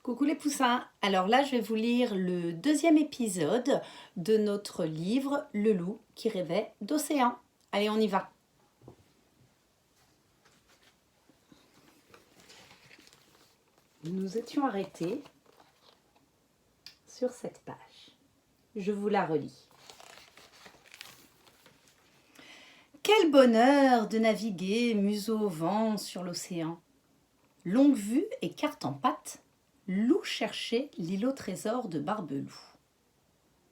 Coucou les poussins, alors là je vais vous lire le deuxième épisode de notre livre Le loup qui rêvait d'océan. Allez, on y va. Nous nous étions arrêtés sur cette page. Je vous la relis. Quel bonheur de naviguer museau au vent sur l'océan. Longue vue et carte en patte, Loup cherchait l'îlot trésor de Barbeloup.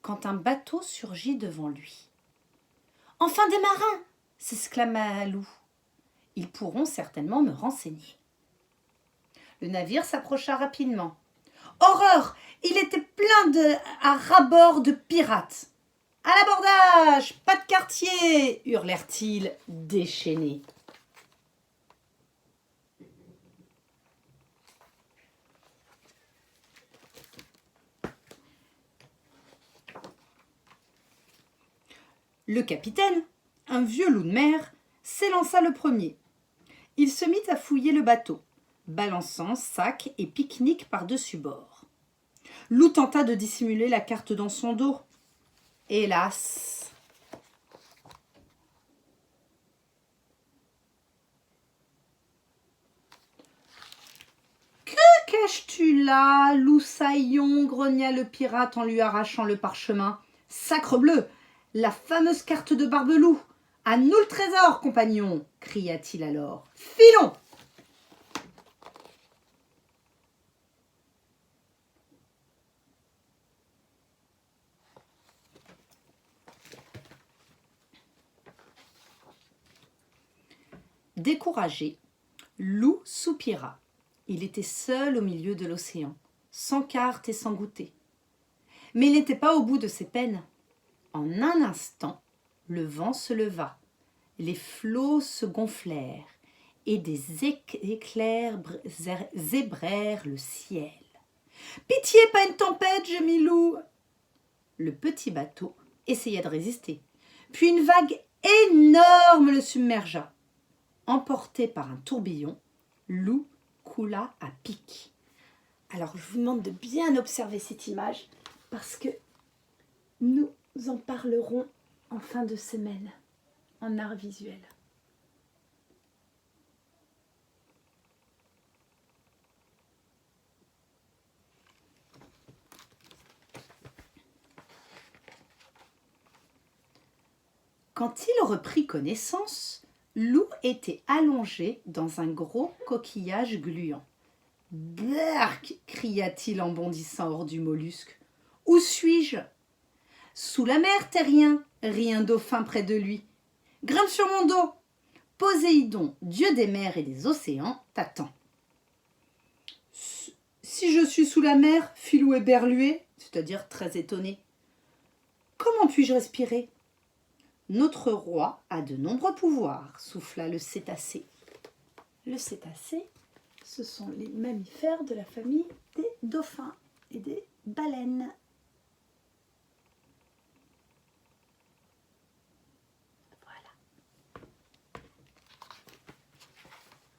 Quand un bateau surgit devant lui. « Enfin des marins !» s'exclama Loup. « Ils pourront certainement me renseigner. » Le navire s'approcha rapidement. « Horreur ! Il était plein à ras-bord de pirates !»« À l'abordage ! Pas de quartier !» hurlèrent-ils déchaînés. Le capitaine, un vieux loup de mer, s'élança le premier. Il se mit à fouiller le bateau, balançant sacs et pique-niques par-dessus bord. Loup tenta de dissimuler la carte dans son dos. Hélas! Que caches-tu là, loup saillon, grogna le pirate en lui arrachant le parchemin. Sacrebleu! La fameuse carte de Barbeloup. À nous le trésor, compagnon, cria-t-il alors. Filons! Découragé, Loup soupira. Il était seul au milieu de l'océan, sans carte et sans goûter. Mais il n'était pas au bout de ses peines. En un instant, le vent se leva, les flots se gonflèrent et des éclairs zébrèrent le ciel. « Pitié, pas une tempête !» gémit Loup. Le petit bateau essaya de résister. Puis une vague énorme le submergea. Emporté par un tourbillon, Loup coula à pic. Alors je vous demande de bien observer cette image parce que nous en parlerons en fin de semaine en art visuel. Quand il reprit connaissance, Loup était allongé dans un gros coquillage gluant. « Berk !» cria-t-il en bondissant hors du mollusque. « Où suis-je » ? Sous la mer, terrien, rit un dauphin près de lui. Grimpe sur mon dos. Poséidon, dieu des mers et des océans, t'attend. Si je suis sous la mer, fit Loup éberlué, c'est-à-dire très étonné. Comment puis-je respirer ? Notre roi a de nombreux pouvoirs, souffla le cétacé. Le cétacé, ce sont les mammifères de la famille des dauphins et des baleines.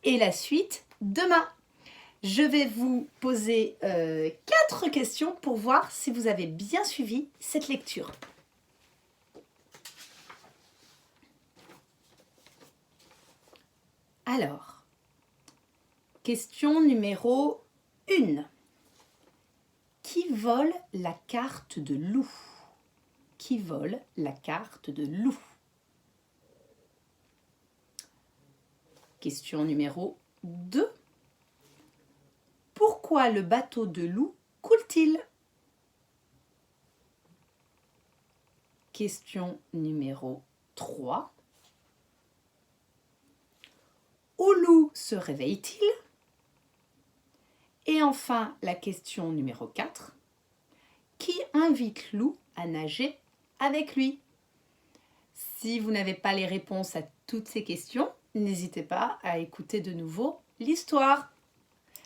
Et la suite demain. Je vais vous poser 4 questions pour voir si vous avez bien suivi cette lecture. Alors, question numéro 1. Qui vole la carte de Loup ? Qui vole la carte de Loup ? Question numéro 2. Pourquoi le bateau de Loup coule-t-il ? Question numéro 3. Où Loup se réveille-t-il ? Et enfin, la question numéro 4. Qui invite Loup à nager avec lui ? Si vous n'avez pas les réponses à toutes ces questions, n'hésitez pas à écouter de nouveau l'histoire.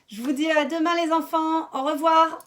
Je vous dis à demain les enfants, au revoir.